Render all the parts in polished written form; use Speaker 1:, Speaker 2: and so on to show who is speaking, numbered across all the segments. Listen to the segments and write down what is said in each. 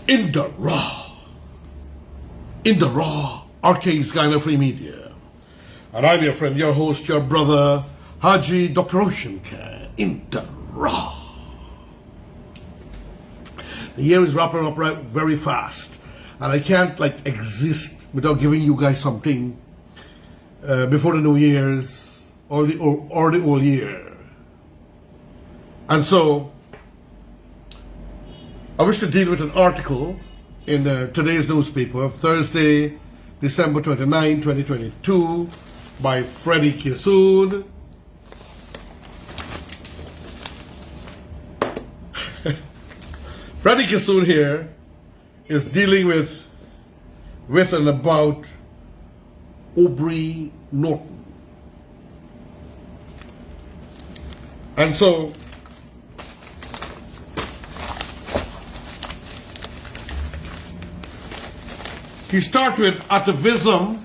Speaker 1: In the raw arcades Guyana Free Media. And I'm your friend, your host, your brother, HAJI DR ROSHAN KHAN. In the raw. The year is wrapping up right very fast, and I can't exist without giving you guys something before the New Year's or the old year. And so I wish to deal with an article in today's newspaper, Thursday, December 29, 2022, by Freddie Freddie Kissoon here is dealing with and about Aubrey Norton. And so he starts with Atavism,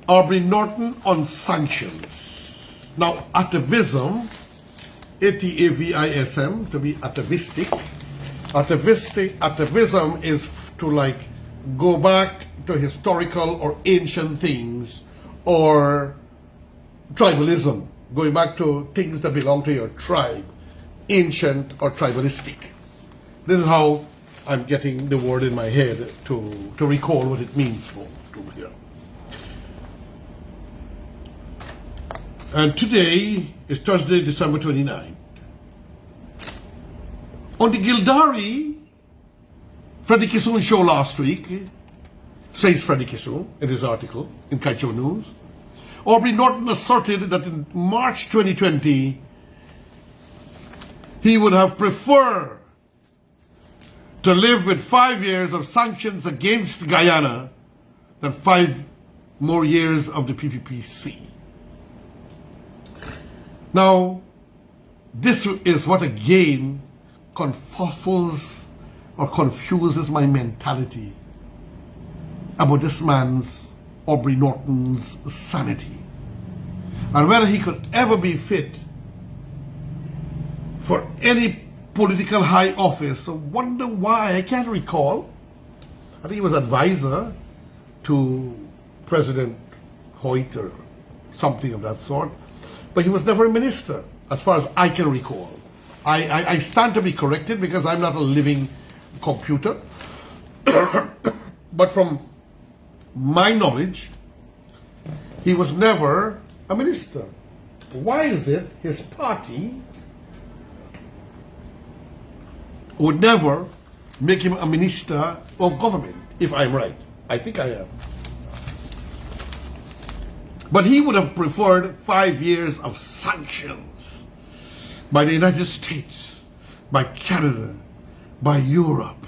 Speaker 1: Aubrey Norton on sanctions. Now, Atavism, Atavism, to be atavistic. Atavism is to go back to historical or ancient things, or tribalism, going back to things that belong to your tribe, ancient or tribalistic. This is how I'm getting the word in my head to recall what it means to here. And today is Thursday, December 29th. On the Gildari Freddie Kissoon show last week, says Freddie Kissoon in his article in Kaicho News, Aubrey Norton asserted that in March 2020, he would have preferred to live with 5 years of sanctions against Guyana than 5 more years of the PPPC. Now, this is what again confuzzles or confuses my mentality about this man's, Aubrey Norton's, sanity, and whether he could ever be fit for any political high office. I wonder why. I can't recall. I think he was advisor to President Hoyt or something of that sort, but he was never a minister as far as I can recall. I stand to be corrected because I'm not a living computer. But from my knowledge, he was never a minister. Why is it his party would never make him a minister of government, if I'm right? I think I am. But he would have preferred 5 years of sanctions by the United States, by Canada, by Europe,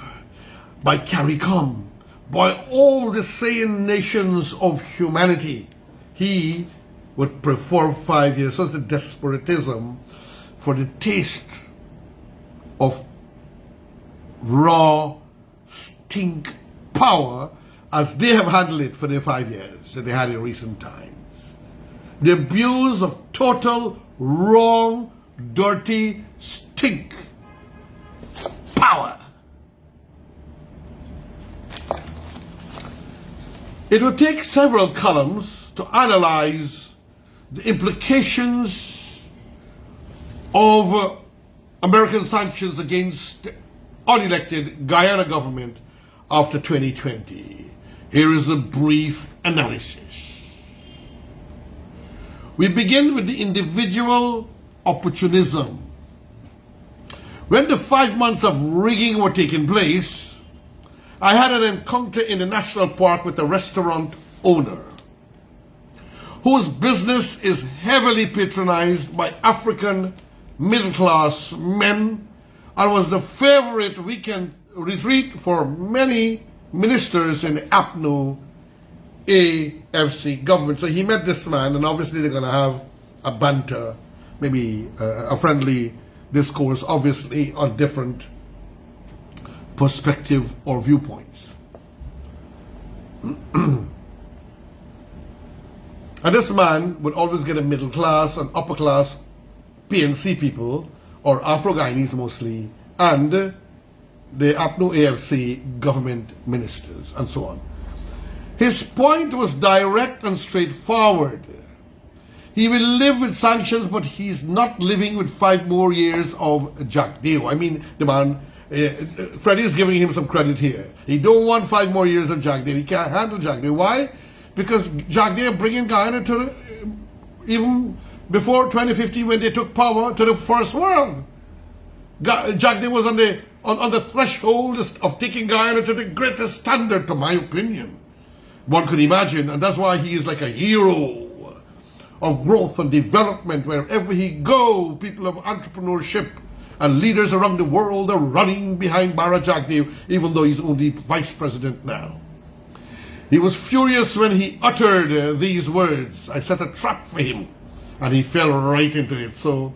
Speaker 1: by CARICOM, by all the sane nations of humanity. He would prefer 5 years. So it's the despotism for the taste of raw stink power as they have handled it for the 5 years that they had in recent times. The abuse of total, wrong, dirty stink power. It would take several columns to analyze the implications of American sanctions against the unelected Guyana government after 2020. Here is a brief analysis. We begin with the individual opportunism. When the 5 months of rigging were taking place, I had an encounter in the national park with a restaurant owner whose business is heavily patronized by African middle-class men and was the favorite weekend retreat for many ministers in the APNO AFC government. So he met this man, and obviously they're going to have a banter, maybe a friendly discourse, obviously on different perspective or viewpoints. And this man would always get a middle class and upper class PNC people, or Afro-Guyanese mostly, and the APNU AFC government ministers and so on. His point was direct and straightforward. He will live with sanctions, but he's not living with 5 more years of Jack Deal. I mean, the man, Freddie is giving him some credit here. He don't want 5 more years of Jack Deal. He can't handle Jack Deal. Why? Because Jack Deal bringing Guyana to even before 2015 when they took power to the first world. Jack Deal was on the threshold of taking Guyana to the greatest standard, to my opinion. One could imagine, and that's why he is like a hero of growth and development. Wherever he goes, people of entrepreneurship and leaders around the world are running behind Barra Jack Deal, even though he's only vice president now. He was furious when he uttered these words. I set a trap for him, and he fell right into it. So,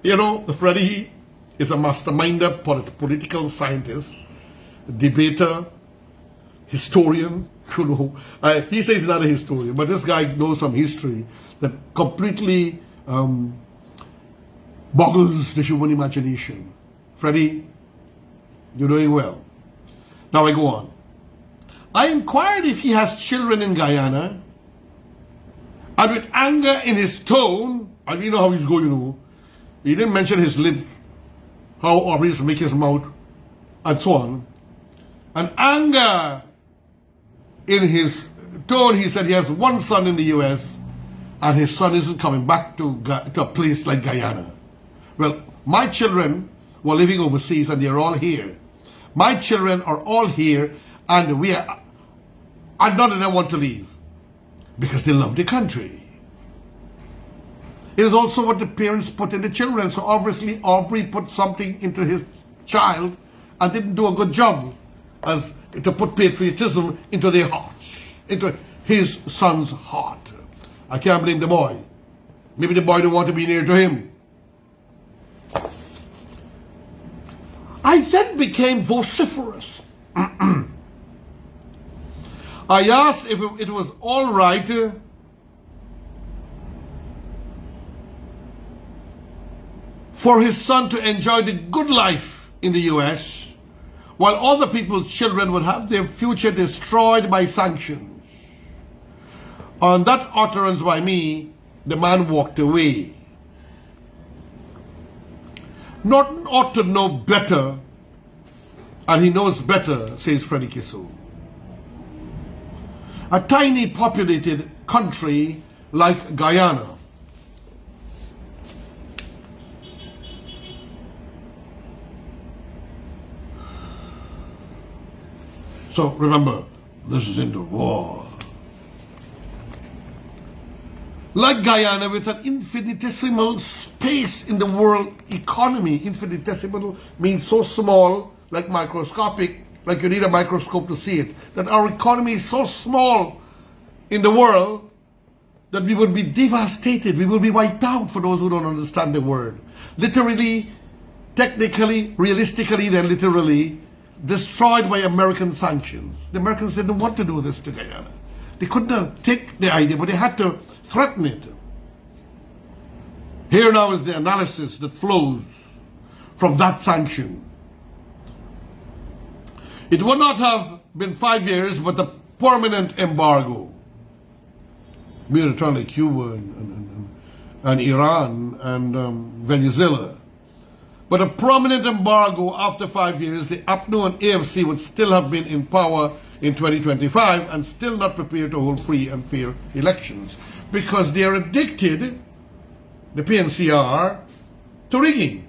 Speaker 1: you know, the Freddie is a masterminder, political scientist, debater, historian. You know, he says he's not a historian, but this guy knows some history that completely boggles the human imagination. Freddie, you're doing well. Now I go on. I inquired if he has children in Guyana, and with anger in his tone, and you know how he's going, you know, he didn't mention his lips, how Aubrey's make his mouth, and so on. And anger in his tone, he said he has 1 son in the US, and his son isn't coming back to a place like Guyana. Well, my children were living overseas, and they're all here. My children are all here, and none of them want to leave because they love the country. It is also what the parents put in the children. So obviously Aubrey put something into his child and didn't do a good job as to put patriotism into their hearts, into his son's heart. I can't blame the boy. Maybe the boy don't want to be near to him. I then became vociferous. I asked if it was all right for his son to enjoy the good life in the US while other people's children would have their future destroyed by sanctions. On that utterance by me, the man walked away. Norton ought to know better, and he knows better, says Freddie Kisso. A tiny populated country like Guyana so remember, this is in the war. Like Guyana, with an infinitesimal space in the world economy. Infinitesimal means so small, like microscopic, like you need a microscope to see it, that our economy is so small in the world that we would be devastated, we would be wiped out, for those who don't understand the word. Literally, technically, realistically, then literally, destroyed by American sanctions. The Americans didn't want to do this to Guyana. They couldn't take the idea, but they had to threaten it. Here now is the analysis that flows from that sanction. It would not have been 5 years, but a permanent embargo. We were trying like Cuba and Iran and Venezuela. But a permanent embargo after 5 years, the APNU and AFC would still have been in power in 2025 and still not prepared to hold free and fair elections because they are addicted, the PNCR, to rigging.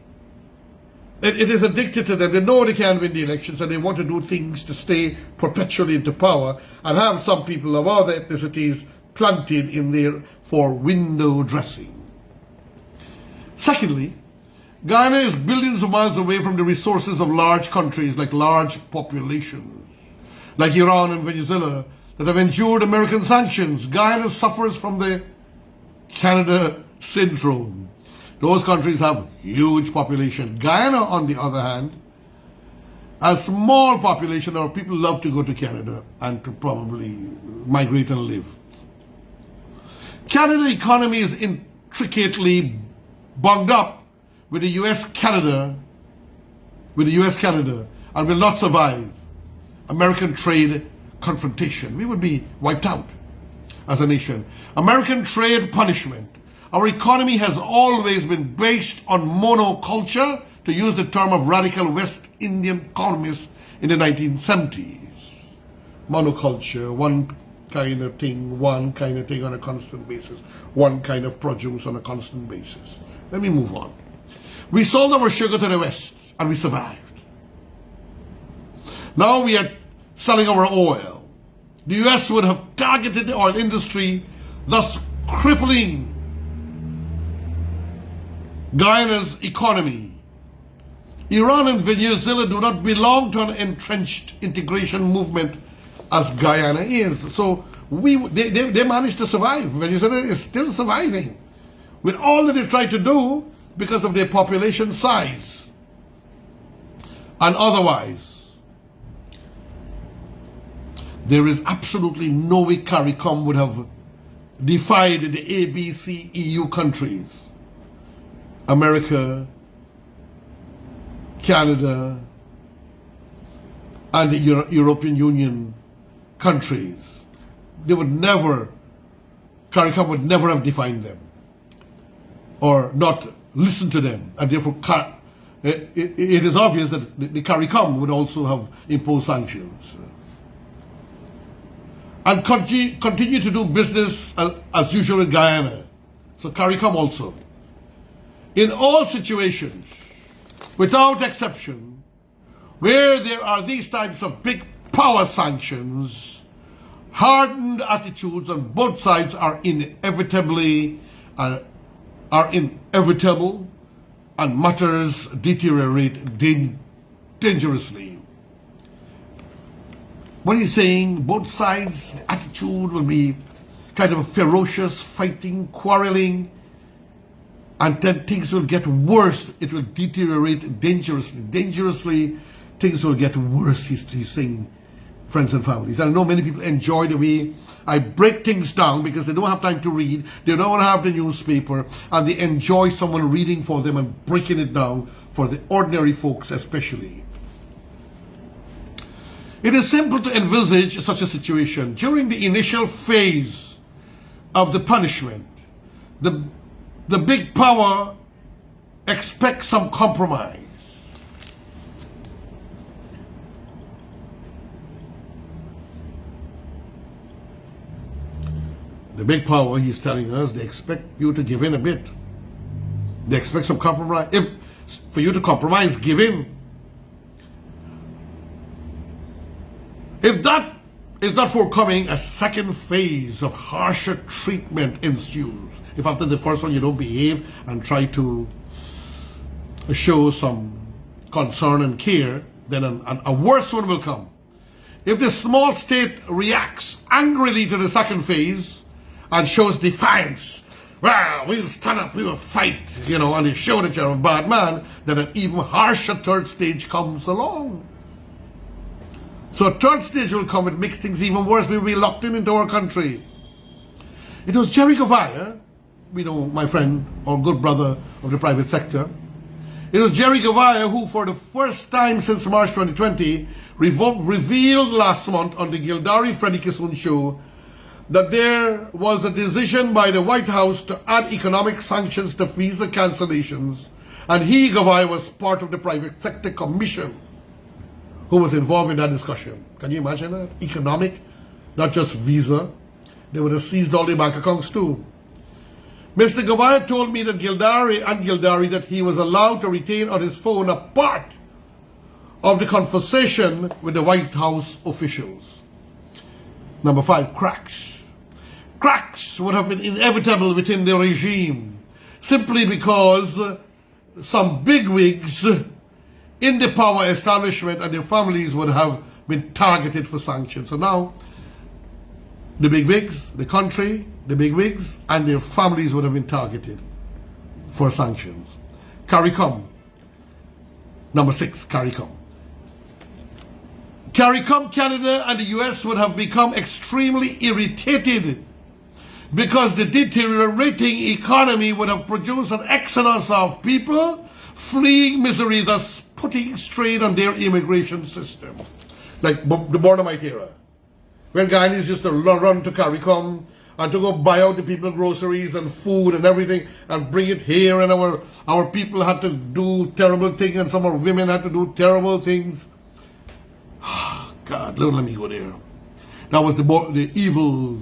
Speaker 1: It is addicted to them. They know they can't win the elections and they want to do things to stay perpetually into power and have some people of other ethnicities planted in there for window dressing. Secondly, Guyana is billions of miles away from the resources of large countries like large populations, like Iran and Venezuela, that have endured American sanctions. Guyana suffers from the Canada syndrome. Those countries have huge population. Guyana, on the other hand, a small population, or people love to go to Canada and to probably migrate and live. Canada economy is intricately bunged up with the US-Canada and will not survive American trade confrontation. We would be wiped out as a nation. American trade punishment. Our economy has always been based on monoculture, to use the term of radical West Indian economists in the 1970s. Monoculture, one kind of thing on a constant basis, one kind of produce on a constant basis. Let me move on. We sold our sugar to the West and we survived. Now we are selling our oil. The US would have targeted the oil industry, thus crippling Guyana's economy. Iran and Venezuela do not belong to an entrenched integration movement as Guyana is. So they managed to survive. Venezuela is still surviving with all that they tried to do because of their population size and otherwise. There is absolutely no way CARICOM would have defied the ABC EU countries, America, Canada, and the European Union countries. They would never, CARICOM would never have defined them or not listened to them, and therefore it is obvious that the CARICOM would also have imposed sanctions and continue to do business as usual in Guyana. So CARICOM also. In all situations, without exception, where there are these types of big power sanctions, hardened attitudes on both sides are inevitable and matters deteriorate dangerously. What he's saying, both sides, the attitude will be kind of ferocious, fighting, quarreling, and then things will get worse. It will deteriorate dangerously. Dangerously, things will get worse, he's saying, friends and families. And I know many people enjoy the way I break things down because they don't have time to read, they don't have the newspaper, and they enjoy someone reading for them and breaking it down for the ordinary folks especially. It is simple to envisage such a situation. During the initial phase of the punishment, the big power expects some compromise. The big power, he's telling us, they expect you to give in a bit. They expect some compromise. If for you to compromise, give in. If that is not forthcoming, a second phase of harsher treatment ensues. If after the first one you don't behave and try to show some concern and care, then a worse one will come. If the small state reacts angrily to the second phase and shows defiance, well, we'll stand up, we will fight, and they show that you're a bad man, then an even harsher third stage comes along. So a third stage will come, it makes things even worse. We'll be locked into our country. It was Jerry Gavaya, my friend or good brother of the private sector. It was Jerry Gavaya who, for the first time since March 2020, revealed last month on the Freddie show that there was a decision by the White House to add economic sanctions to visa cancellations, and he, Gavaya, was part of the private sector commission who was involved in that discussion. Can you imagine that? Economic, not just visa. They would have seized all their bank accounts too. Mr. Gavaya told me that Gildari that he was allowed to retain on his phone a part of the conversation with the White House officials. Number 5, cracks. Cracks would have been inevitable within the regime simply because some bigwigs in the power establishment and their families would have been targeted for sanctions. So now, the bigwigs, the country, the bigwigs, and their families would have been targeted for sanctions. CARICOM. Number 6, CARICOM. CARICOM, Canada, and the US would have become extremely irritated because the deteriorating economy would have produced an exodus of people fleeing misery, thus putting strain on their immigration system, like the Bornamite era, when Guyanese used to run to CARICOM and to go buy out the people groceries and food and everything and bring it here, and our people had to do terrible things, and some of our women had to do terrible things. God, don't let me go there. That was the evil,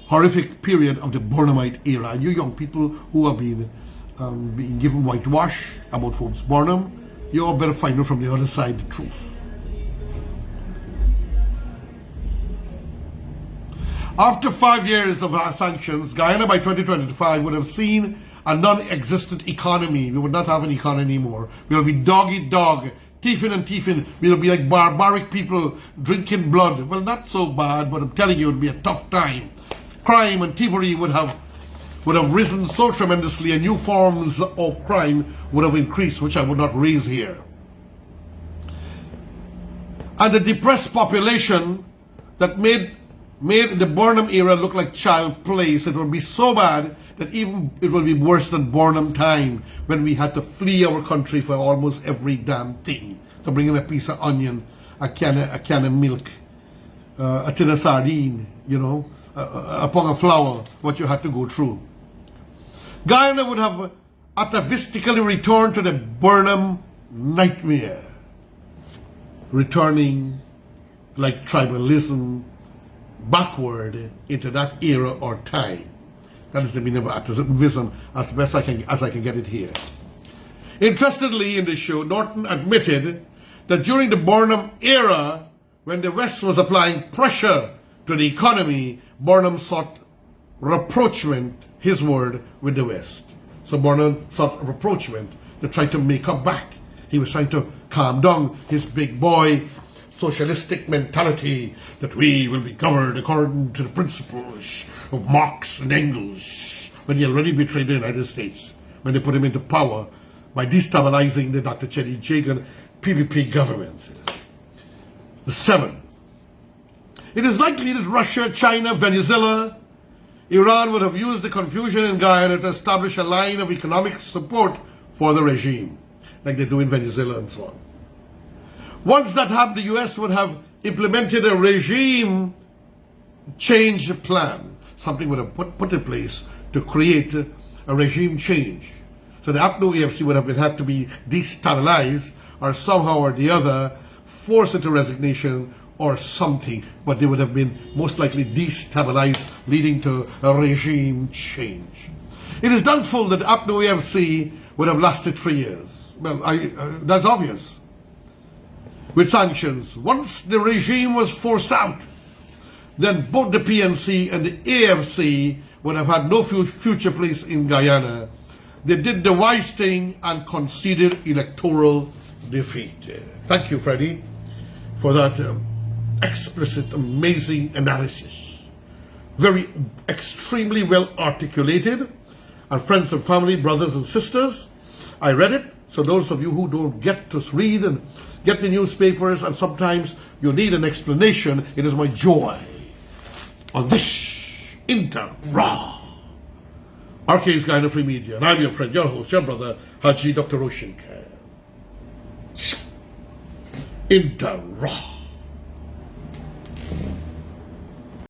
Speaker 1: horrific period of the Bornamite era. And you young people who have been being given whitewash about folks Bornam, you all better find out from the other side the truth. After 5 years of sanctions, Guyana by 2025 would have seen a non-existent economy. We would not have an economy anymore. We'll be dog-eat-dog, thiefing and thiefing. We'll be like barbaric people drinking blood. Well, not so bad, but I'm telling you, it would be a tough time. Crime and thievery would have risen so tremendously, and new forms of crime would have increased, which I would not raise here. And the depressed population that made the Bornam era look like child play. So it would be so bad that even it would be worse than Bornam time, when we had to flee our country for almost every damn thing. So bring in a piece of onion, a can of milk, a tin of sardine, you know, a pound of flour, what you had to go through. Guyana would have atavistically returned to the Bornam nightmare, returning like tribalism backward into that era or time. That is the meaning of Atavism as best I can get it here. Interestingly, in the show, Norton admitted that during the Bornam era, when the West was applying pressure to the economy, Bornam sought rapprochement, his word, with the West. So Bornam sought rapprochement to try to make up back. He was trying to calm down his big boy socialistic mentality that we will be governed according to the principles of Marx and Engels, when he already betrayed the United States when they put him into power by destabilizing the Dr. Chetty Jagan PPP government. 7. It is likely that Russia, China, Venezuela, Iran would have used the confusion in Guyana to establish a line of economic support for the regime, like they do in Venezuela and so on. Once that happened, the U.S. would have implemented a regime change plan. Something would have put in place to create a regime change. So the APNO EFC would have had to be destabilized, or somehow or the other forced into resignation or something, but they would have been most likely destabilized, leading to a regime change. It is doubtful that APNO EFC would have lasted 3 years. Well, that's obvious. With sanctions, once the regime was forced out, then both the PNC and the AFC would have had no future place in Guyana. They did the wise thing and conceded electoral defeat. Thank you, Freddie, for that explicit, amazing analysis. Very extremely well articulated. And friends and family, brothers and sisters, I read it. So those of you who don't get to read and get the newspapers, and sometimes you need an explanation, it is my joy on this Inter Raw. RK's Guyana Free Media, and I'm your friend, your host, your brother, HAJI DR ROSHAN KHAN. Inter Raw.